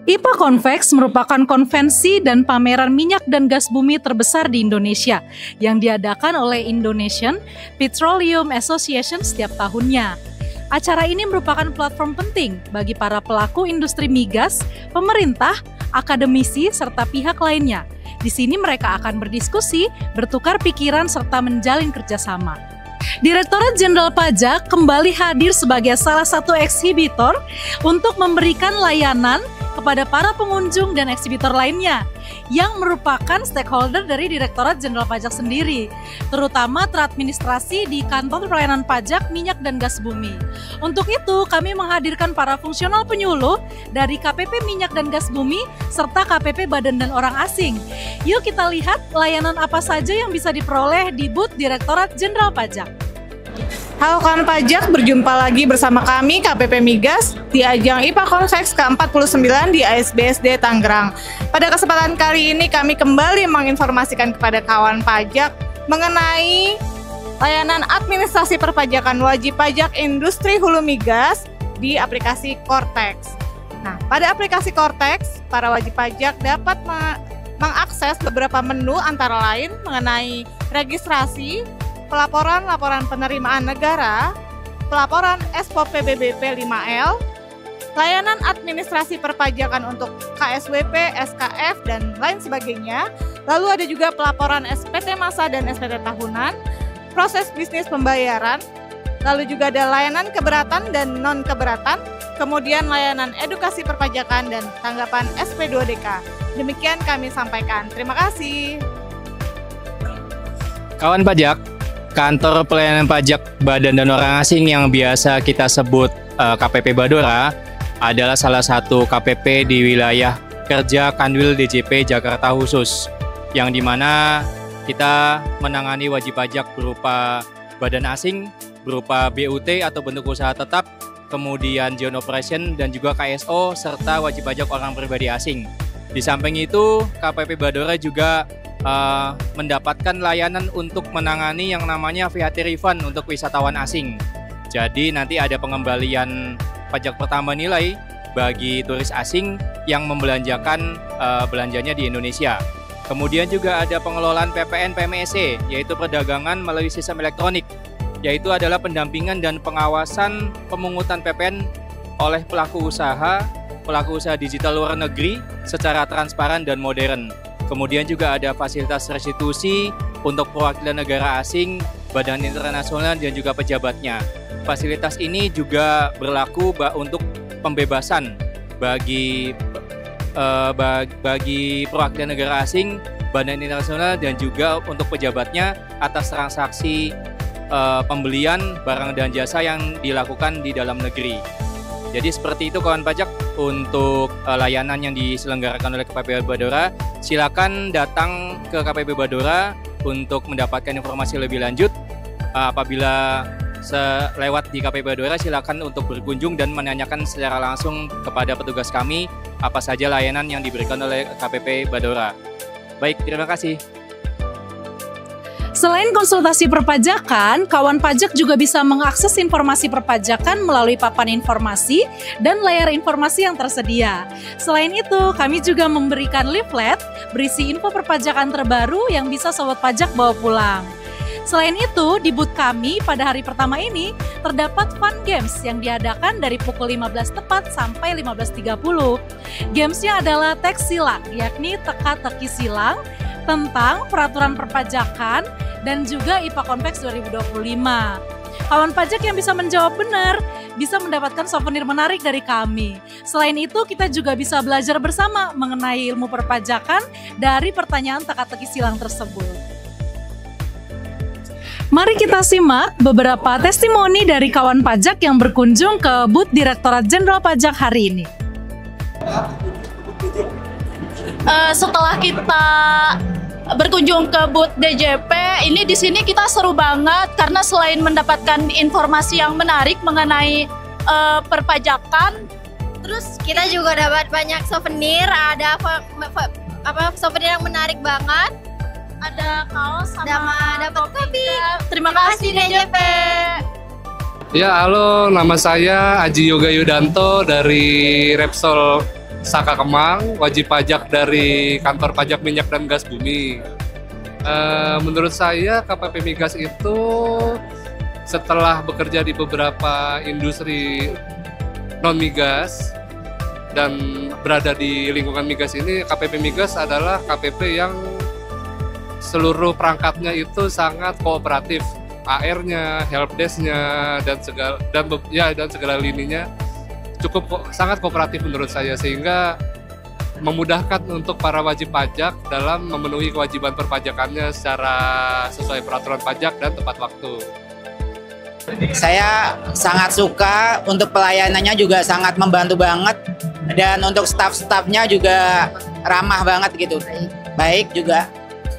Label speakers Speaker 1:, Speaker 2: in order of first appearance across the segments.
Speaker 1: IPA Convex merupakan konvensi dan pameran minyak dan gas bumi terbesar di Indonesia yang diadakan oleh Indonesian Petroleum Association setiap tahunnya. Acara ini merupakan platform penting bagi para pelaku industri migas, pemerintah, akademisi, serta pihak lainnya. Di sini mereka akan berdiskusi, bertukar pikiran, serta menjalin kerjasama. Direktorat Jenderal Pajak kembali hadir sebagai salah satu eksibitor untuk memberikan layanan kepada para pengunjung dan eksibitor lainnya yang merupakan stakeholder dari Direktorat Jenderal Pajak sendiri, terutama teradministrasi di Kantor Pelayanan Pajak Minyak dan Gas Bumi. Untuk itu, kami menghadirkan para fungsional penyuluh dari KPP Minyak dan Gas Bumi serta KPP Badan dan Orang Asing. Yuk kita lihat layanan apa saja yang bisa diperoleh di booth Direktorat Jenderal Pajak.
Speaker 2: Halo kawan pajak, berjumpa lagi bersama kami KPP Migas di ajang IPA Convex ke-49 di ASBSD Tangerang. Pada kesempatan kali ini kami kembali menginformasikan kepada kawan pajak mengenai layanan administrasi perpajakan wajib pajak industri hulu migas di aplikasi Cortex. Nah, pada aplikasi Cortex, para wajib pajak dapat mengakses beberapa menu antara lain mengenai registrasi, pelaporan laporan penerimaan negara, pelaporan SPOP PBBP 5L, layanan administrasi perpajakan untuk KSWP, SKF, dan lain sebagainya. Lalu ada juga pelaporan SPT masa dan SPT tahunan, proses bisnis pembayaran, lalu juga ada layanan keberatan dan non-keberatan, kemudian layanan edukasi perpajakan dan tanggapan SP2DK. Demikian kami sampaikan. Terima kasih.
Speaker 3: Kawan pajak, Kantor Pelayanan Pajak Badan dan Orang Asing yang biasa kita sebut KPP Badora adalah salah satu KPP di wilayah kerja Kanwil DJP Jakarta khusus, yang dimana kita menangani wajib pajak berupa badan asing, berupa BUT atau bentuk usaha tetap, kemudian joint operation dan juga KSO, serta wajib pajak orang pribadi asing. Di samping itu, KPP Badora juga mendapatkan layanan untuk menangani yang namanya VAT refund untuk wisatawan asing. Jadi nanti ada pengembalian pajak pertama nilai bagi turis asing yang membelanjakan belanjanya di Indonesia. Kemudian juga ada pengelolaan PPN PMSE, yaitu perdagangan melalui sistem elektronik, yaitu adalah pendampingan dan pengawasan pemungutan PPN oleh pelaku usaha digital luar negeri secara transparan dan modern. Kemudian juga ada fasilitas restitusi untuk perwakilan negara asing, badan internasional, dan juga pejabatnya. Fasilitas ini juga berlaku untuk pembebasan bagi perwakilan negara asing, badan internasional, dan juga untuk pejabatnya atas transaksi pembelian barang dan jasa yang dilakukan di dalam negeri. Jadi seperti itu kawan pajak untuk layanan yang diselenggarakan oleh KPP Badora. Silakan datang ke KPP Badora untuk mendapatkan informasi lebih lanjut. Apabila lewat di KPP Badora, silakan untuk berkunjung dan menanyakan secara langsung kepada petugas kami apa saja layanan yang diberikan oleh KPP Badora. Baik, terima kasih.
Speaker 1: Selain konsultasi perpajakan, kawan pajak juga bisa mengakses informasi perpajakan melalui papan informasi dan layar informasi yang tersedia. Selain itu, kami juga memberikan leaflet berisi info perpajakan terbaru yang bisa sobat pajak bawa pulang. Selain itu, di booth kami pada hari pertama ini terdapat fun games yang diadakan dari pukul 15 tepat sampai 15.30. Gamesnya adalah teks silang, yakni teka-teki silang tentang peraturan perpajakan dan juga IPA Convex 2025. Kawan pajak yang bisa menjawab benar bisa mendapatkan souvenir menarik dari kami. Selain itu, kita juga bisa belajar bersama mengenai ilmu perpajakan dari pertanyaan teka-teki silang tersebut. Mari kita simak beberapa testimoni dari kawan pajak yang berkunjung ke booth Direktorat Jenderal Pajak hari ini.
Speaker 4: Setelah kita berkunjung ke booth DJP, ini di sini kita seru banget karena selain mendapatkan informasi yang menarik mengenai perpajakan,
Speaker 5: terus kita juga dapat banyak souvenir, ada souvenir yang menarik banget.
Speaker 4: ada kaos sama
Speaker 5: dapat kopi.
Speaker 4: Terima kasih DJP.
Speaker 6: Ya, halo, nama saya Aji Yoga Yudanto dari Repsol Saka Kemang, wajib pajak dari Kantor Pajak Minyak dan Gas Bumi. Menurut saya KPP Migas itu setelah bekerja di beberapa industri non-migas dan berada di lingkungan migas ini, KPP Migas adalah KPP yang seluruh perangkatnya itu sangat kooperatif. AR-nya, helpdesk-nya, dan segala lininya sangat kooperatif menurut saya, sehingga memudahkan untuk para wajib pajak dalam memenuhi kewajiban perpajakannya secara sesuai peraturan pajak dan tepat waktu.
Speaker 7: Saya sangat suka, untuk pelayanannya juga sangat membantu banget, dan untuk staf-stafnya juga ramah banget gitu. Baik juga.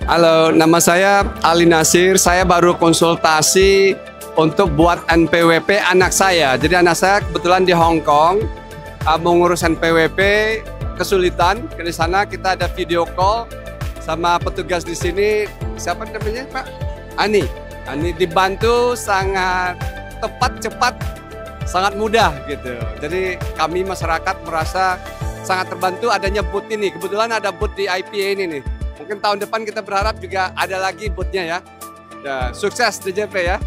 Speaker 8: Halo, nama saya Ali Nasir. Saya baru konsultasi untuk buat NPWP anak saya. Jadi anak saya kebetulan di Hong Kong, mengurus NPWP, kesulitan. Ke sana kita ada video call sama petugas di sini. Siapa namanya, Pak? Ani dibantu sangat tepat, cepat, sangat mudah gitu. Jadi kami masyarakat merasa sangat terbantu adanya booth ini. Kebetulan ada booth di IPA ini nih. Mungkin tahun depan kita berharap juga ada lagi booth-nya ya. Sukses DJP ya.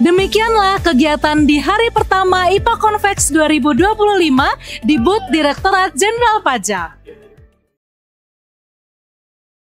Speaker 1: Demikianlah kegiatan di hari pertama IPA Convex 2025 di booth Direktorat Jenderal Pajak.